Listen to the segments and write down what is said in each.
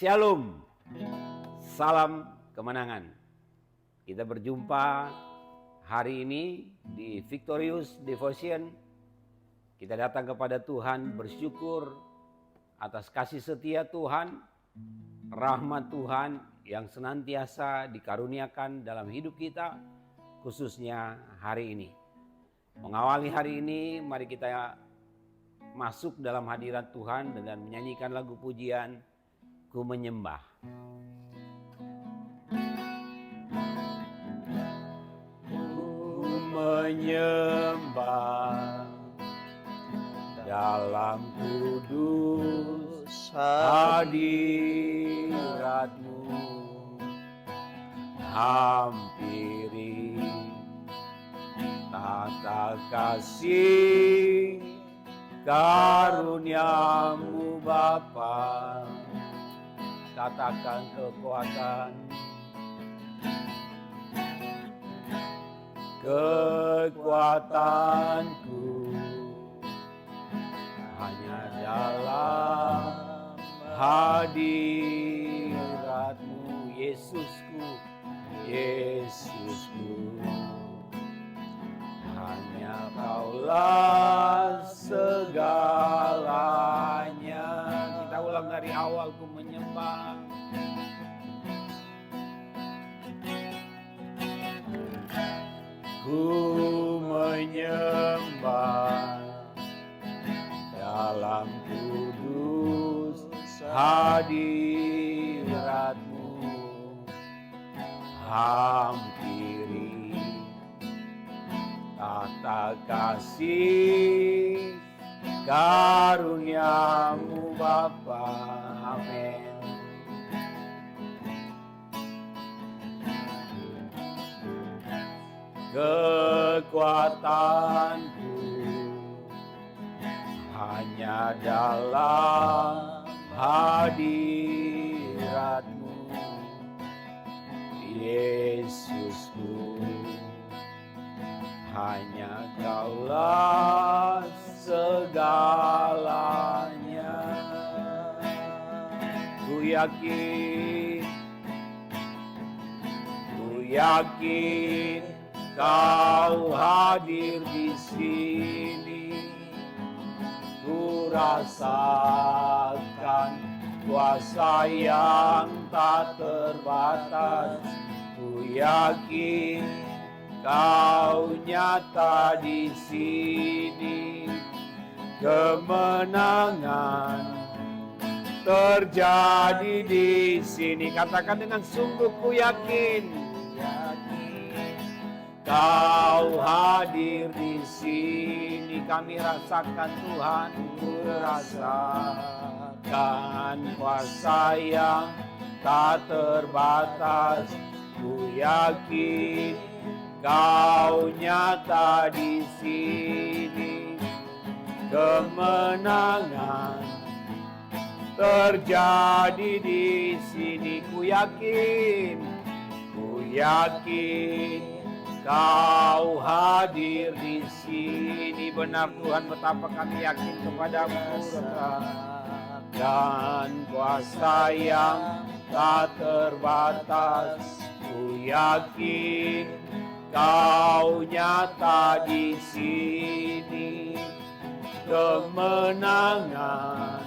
Shalom, salam kemenangan. Kita berjumpa hari ini di Victorious Devotion. Kita datang kepada Tuhan bersyukur atas kasih setia Tuhan, rahmat Tuhan yang senantiasa dikaruniakan dalam hidup kita, khususnya hari ini. Mengawali hari ini, mari kita masuk dalam hadirat Tuhan dengan menyanyikan lagu pujian Ku Menyembah. Ku menyembah dalam kudus hadirat-Mu, hampiri tata kasih karunia-Mu Bapa. Katakan kekuatanku hanya dalam hadirat-Mu, Yesusku, Yesusku. Hanya Kaulah segalanya. Kita ulang dari awal, ku menyembah. Ku menyembah dalam kudus hadirat-Mu, hampiri tata kasih karunia-Mu Bapa. Amin. Kekuatanku hanya dalam hadirat-Mu, Yesusku. Hanya Kaulah segalanya. Ku yakin Kau hadir di sini. Ku rasakan kuasa yang tak terbatas. Ku yakin Kau nyata di sini. Kemenangan terjadi di sini. Katakan dengan sungguh, ku yakin Kau hadir di sini. Kami rasakan Tuhan, ku rasakan kuasa yang tak terbatas. Ku yakin Kau nyata di sini. Kemenangan terjadi di sini. Ku yakin Kau hadir di sini. Benar Tuhan, betapa kami yakin kepadamu. Dan kuasa yang tak terbatas. Ku yakin Kau nyata di sini. Kemenangan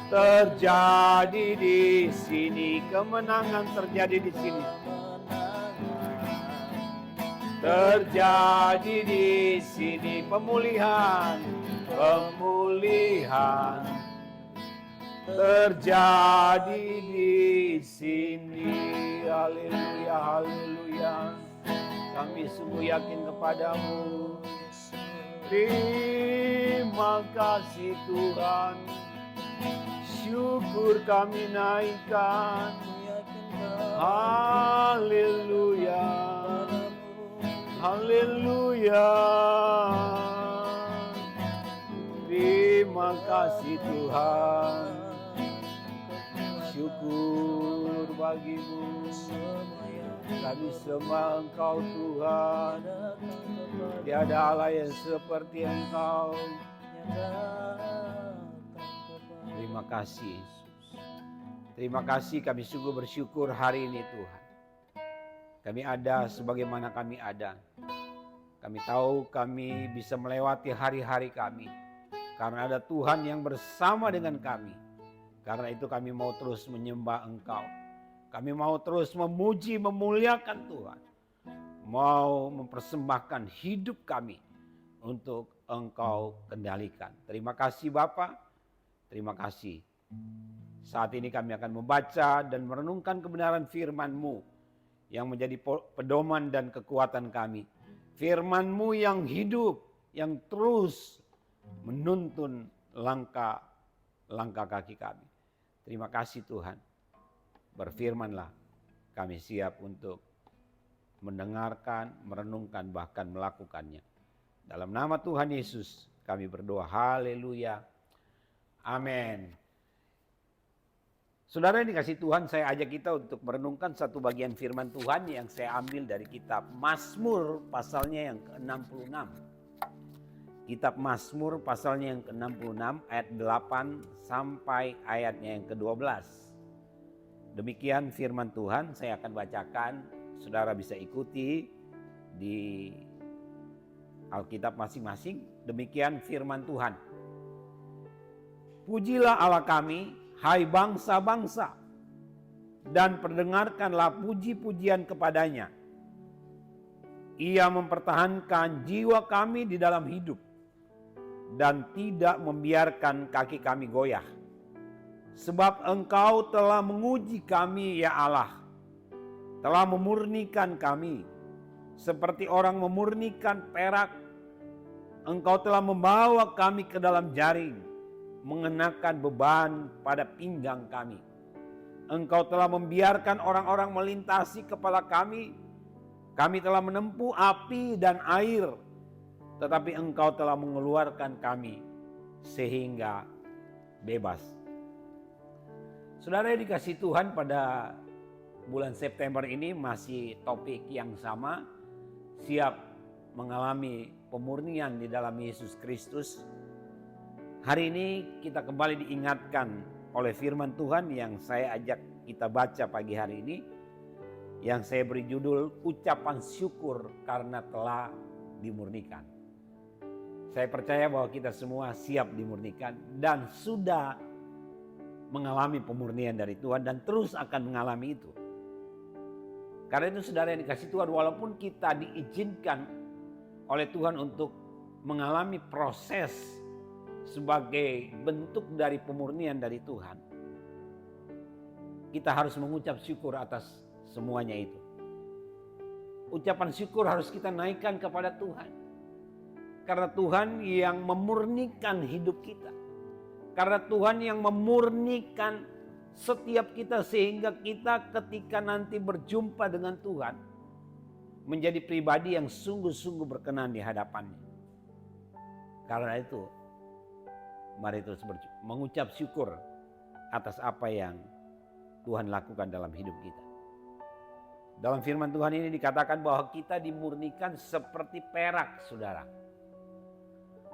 terjadi di sini. Kemenangan terjadi di sini. Terjadi di sini. Pemulihan terjadi di sini. Haleluya, haleluya. Kami sungguh yakin kepadamu. Terima kasih Tuhan. Syukur kami naikkan. Haleluya, haleluya. Terima kasih Tuhan. Syukur bagimu. Kami sembah Engkau Tuhan. Tiada Allah yang seperti Engkau. Terima kasih. Terima kasih, kami sungguh bersyukur hari ini Tuhan. Kami ada sebagaimana kami ada. Kami tahu kami bisa melewati hari-hari kami. Karena ada Tuhan yang bersama dengan kami. Karena itu kami mau terus menyembah Engkau. Kami mau terus memuji, memuliakan Tuhan. Mau mempersembahkan hidup kami untuk Engkau kendalikan. Terima kasih Bapa. Terima kasih. Saat ini kami akan membaca dan merenungkan kebenaran firman-Mu yang menjadi pedoman dan kekuatan kami. Firman-Mu yang hidup, yang terus menuntun langkah kaki kami. Terima kasih Tuhan. Berfirmanlah, kami siap untuk mendengarkan, merenungkan, bahkan melakukannya. Dalam nama Tuhan Yesus kami berdoa. Haleluya. Amin. Saudara yang dikasih Tuhan, saya ajak kita untuk merenungkan satu bagian firman Tuhan yang saya ambil dari kitab Mazmur pasalnya yang ke-66. Kitab Mazmur pasalnya yang ke-66 ayat 8 sampai ayatnya yang ke-12. Demikian firman Tuhan, saya akan bacakan. Saudara bisa ikuti di Alkitab masing-masing. Demikian firman Tuhan. Pujilah Allah kami, hai bangsa-bangsa, dan perdengarkanlah puji-pujian kepadanya. Ia mempertahankan jiwa kami di dalam hidup dan tidak membiarkan kaki kami goyah. Sebab Engkau telah menguji kami ya Allah, telah memurnikan kami seperti orang memurnikan perak. Engkau telah membawa kami ke dalam jaring, mengenakan beban pada pinggang kami. Engkau telah membiarkan orang-orang melintasi kepala kami. Kami telah menempuh api dan air, tetapi Engkau telah mengeluarkan kami sehingga bebas. Saudara yang dikasih Tuhan, pada bulan September ini masih topik yang sama, siap mengalami pemurnian di dalam Yesus Kristus. Hari ini kita kembali diingatkan oleh firman Tuhan yang saya ajak kita baca pagi hari ini, yang saya beri judul ucapan syukur karena telah dimurnikan. Saya percaya bahwa kita semua siap dimurnikan dan sudah mengalami pemurnian dari Tuhan dan terus akan mengalami itu. Karena itu saudara yang dikasih Tuhan, walaupun kita diizinkan oleh Tuhan untuk mengalami proses sebagai bentuk dari pemurnian dari Tuhan, kita harus mengucap syukur atas semuanya itu. Ucapan syukur harus kita naikkan kepada Tuhan. Karena Tuhan yang memurnikan hidup kita. Karena Tuhan yang memurnikan setiap kita sehingga kita ketika nanti berjumpa dengan Tuhan menjadi pribadi yang sungguh-sungguh berkenan di hadapannya. Karena itu mari terus mengucap syukur atas apa yang Tuhan lakukan dalam hidup kita. Dalam firman Tuhan ini dikatakan bahwa kita dimurnikan seperti perak, saudara.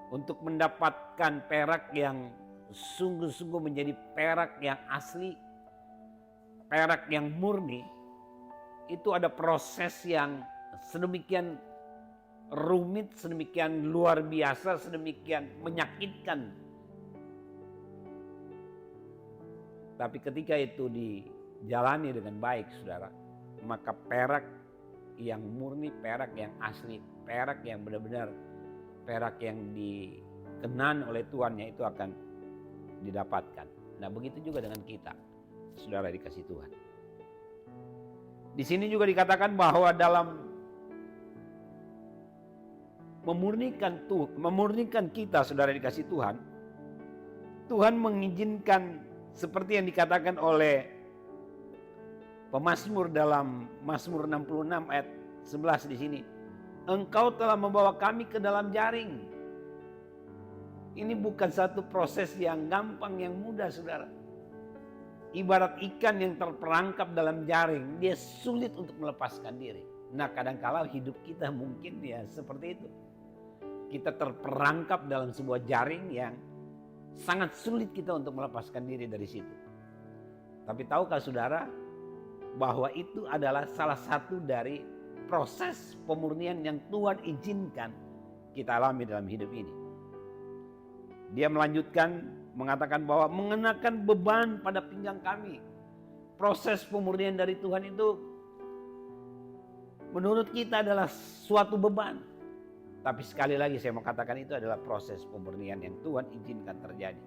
Untuk mendapatkan perak yang sungguh-sungguh menjadi perak yang asli, perak yang murni, itu ada proses yang sedemikian rumit, sedemikian luar biasa, sedemikian menyakitkan. Tapi ketika itu dijalani dengan baik, saudara, maka perak yang murni, perak yang asli, perak yang benar-benar perak yang dikenan oleh Tuhannya itu akan didapatkan. Nah, begitu juga dengan kita, saudara dikasih Tuhan. Di sini juga dikatakan bahwa dalam memurnikan kita, saudara dikasih Tuhan, Tuhan mengizinkan seperti yang dikatakan oleh pemazmur dalam Mazmur 66 ayat 11 di sini. Engkau telah membawa kami ke dalam jaring. Ini bukan satu proses yang gampang, yang mudah, saudara. Ibarat ikan yang terperangkap dalam jaring, dia sulit untuk melepaskan diri. Nah, kadang-kala hidup kita mungkin ya seperti itu. Kita terperangkap dalam sebuah jaring yang sangat sulit kita untuk melepaskan diri dari situ. Tapi tahukah saudara bahwa itu adalah salah satu dari proses pemurnian yang Tuhan izinkan kita alami dalam hidup ini. Dia melanjutkan mengatakan bahwa mengenakan beban pada pinggang kami. Proses pemurnian dari Tuhan itu menurut kita adalah suatu beban. Tapi sekali lagi saya mau katakan itu adalah proses pemurnian yang Tuhan izinkan terjadi.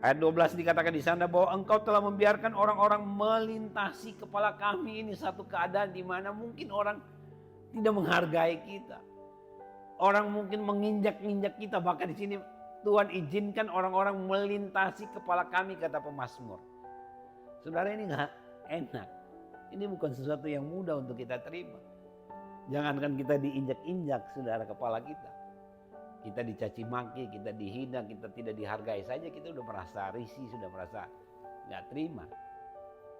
Ayat 12 dikatakan di sana bahwa engkau telah membiarkan orang-orang melintasi kepala kami. Ini satu keadaan di mana mungkin orang tidak menghargai kita. Orang mungkin menginjak-injak kita. Bahkan di sini Tuhan izinkan orang-orang melintasi kepala kami, kata pemazmur. Saudara, ini gak enak. Ini bukan sesuatu yang mudah untuk kita terima. Jangankan kita diinjak-injak saudara kepala kita. Kita dicaci maki, kita dihina, kita tidak dihargai saja, kita udah merasa risih, sudah merasa gak terima.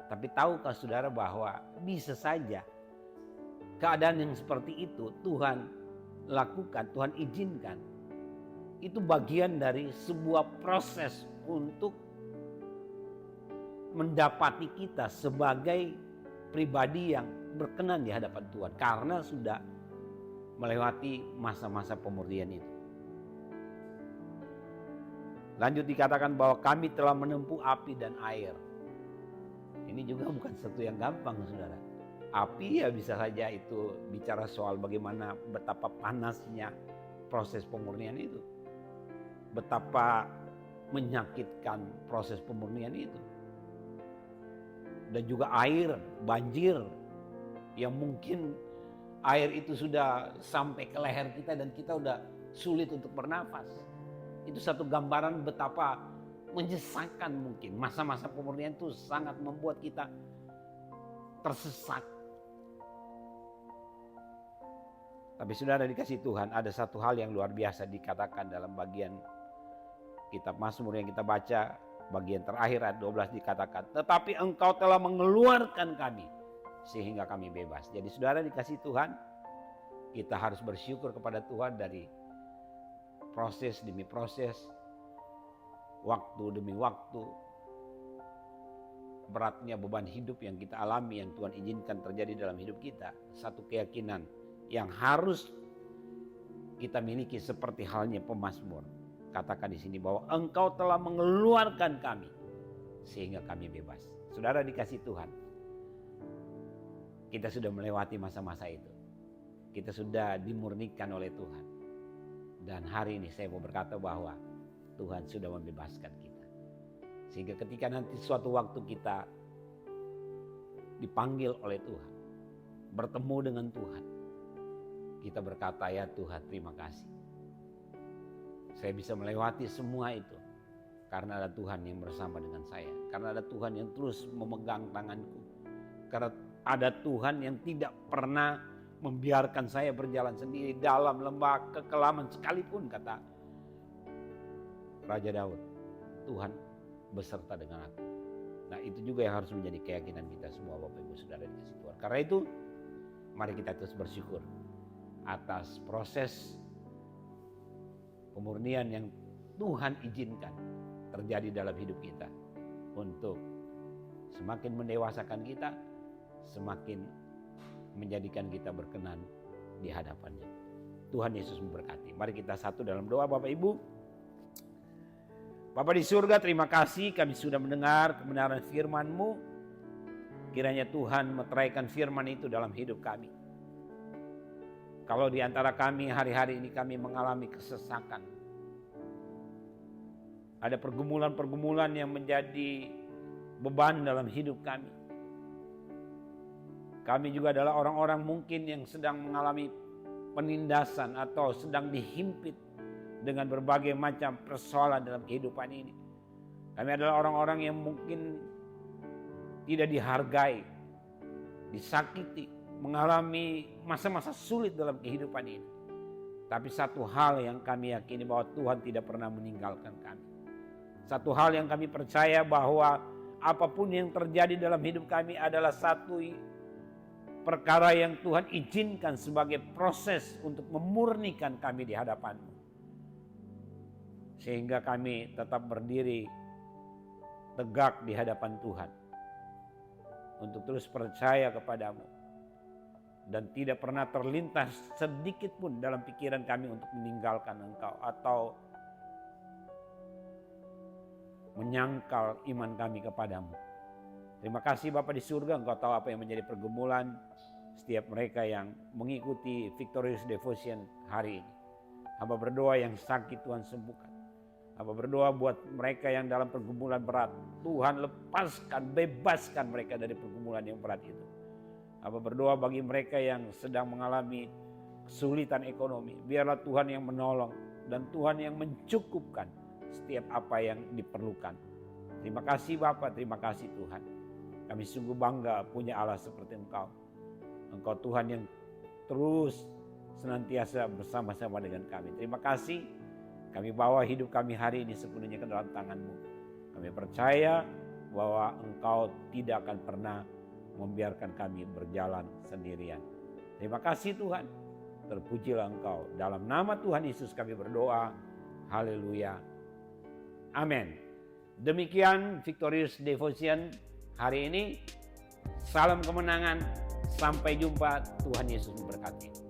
Tapi tahukah saudara bahwa bisa saja keadaan yang seperti itu Tuhan lakukan, Tuhan izinkan. Itu bagian dari sebuah proses untuk mendapati kita sebagai pribadi yang berkenan di hadapan Tuhan. Karena sudah melewati masa-masa pemurnian itu. Lanjut dikatakan bahwa kami telah menempuh api dan air. Ini juga bukan sesuatu yang gampang saudara. Api ya bisa saja itu bicara soal bagaimana betapa panasnya proses pemurnian itu. Betapa menyakitkan proses pemurnian itu. Dan juga air, banjir yang mungkin air itu sudah sampai ke leher kita dan kita udah sulit untuk bernafas. Itu satu gambaran betapa menyesakan mungkin. Masa-masa pemurnian itu sangat membuat kita tersesat. Tapi saudara dikasih Tuhan, ada satu hal yang luar biasa dikatakan dalam bagian kitab Mazmur yang kita baca. Bagian terakhir ayat 12 dikatakan, tetapi engkau telah mengeluarkan kami sehingga kami bebas. Jadi saudara dikasih Tuhan, kita harus bersyukur kepada Tuhan dari proses demi proses, waktu demi waktu, beratnya beban hidup yang kita alami, yang Tuhan izinkan terjadi dalam hidup kita. Satu keyakinan yang harus kita miliki seperti halnya pemazmur. Katakan di sini bahwa engkau telah mengeluarkan kami sehingga kami bebas. Saudara dikasih Tuhan, kita sudah melewati masa-masa itu. Kita sudah dimurnikan oleh Tuhan. Dan hari ini saya mau berkata bahwa Tuhan sudah membebaskan kita. Sehingga ketika nanti suatu waktu kita dipanggil oleh Tuhan, bertemu dengan Tuhan, kita berkata, ya Tuhan terima kasih. Saya bisa melewati semua itu karena ada Tuhan yang bersama dengan saya. Karena ada Tuhan yang terus memegang tanganku. Karena ada Tuhan yang tidak pernah membiarkan saya berjalan sendiri dalam lembah kekelaman sekalipun, kata Raja Daud. Tuhan beserta dengan aku. Nah itu juga yang harus menjadi keyakinan kita semua Bapak Ibu Saudara dikasih Tuhan. Karena itu mari kita terus bersyukur atas proses pemurnian yang Tuhan izinkan terjadi dalam hidup kita untuk semakin mendewasakan kita, semakin menjadikan kita berkenan di hadapannya. Tuhan Yesus memberkati. Mari kita satu dalam doa Bapak Ibu. Bapa di surga, terima kasih kami sudah mendengar kebenaran firman-Mu. Kiranya Tuhan meteraikan firman itu dalam hidup kami. Kalau di antara kami hari-hari ini kami mengalami kesesakan. Ada pergumulan-pergumulan yang menjadi beban dalam hidup kami. Kami juga adalah orang-orang mungkin yang sedang mengalami penindasan atau sedang dihimpit dengan berbagai macam persoalan dalam kehidupan ini. Kami adalah orang-orang yang mungkin tidak dihargai, disakiti, mengalami masa-masa sulit dalam kehidupan ini. Tapi satu hal yang kami yakini bahwa Tuhan tidak pernah meninggalkan kami. Satu hal yang kami percaya bahwa apapun yang terjadi dalam hidup kami adalah satu perkara yang Tuhan izinkan sebagai proses untuk memurnikan kami di hadapan-Mu. Sehingga kami tetap berdiri tegak di hadapan Tuhan. Untuk terus percaya kepadamu. Dan tidak pernah terlintas sedikit pun dalam pikiran kami untuk meninggalkan Engkau. Atau menyangkal iman kami kepadamu. Terima kasih Bapa di surga, Engkau tahu apa yang menjadi pergumulan setiap mereka yang mengikuti Victorious Devotion hari ini. Hamba berdoa yang sakit Tuhan sembuhkan. Hamba berdoa buat mereka yang dalam pergumulan berat. Tuhan lepaskan, bebaskan mereka dari pergumulan yang berat itu. Hamba berdoa bagi mereka yang sedang mengalami kesulitan ekonomi. Biarlah Tuhan yang menolong dan Tuhan yang mencukupkan setiap apa yang diperlukan. Terima kasih Bapa, terima kasih Tuhan. Kami sungguh bangga punya Allah seperti Engkau. Engkau Tuhan yang terus senantiasa bersama-sama dengan kami. Terima kasih. Kami bawa hidup kami hari ini sepenuhnya ke dalam tangan-Mu. Kami percaya bahwa Engkau tidak akan pernah membiarkan kami berjalan sendirian. Terima kasih Tuhan. Terpujilah Engkau. Dalam nama Tuhan Yesus kami berdoa. Haleluya. Amin. Demikian Victorious Devotion hari ini. Salam kemenangan. Sampai jumpa. Tuhan Yesus memberkati.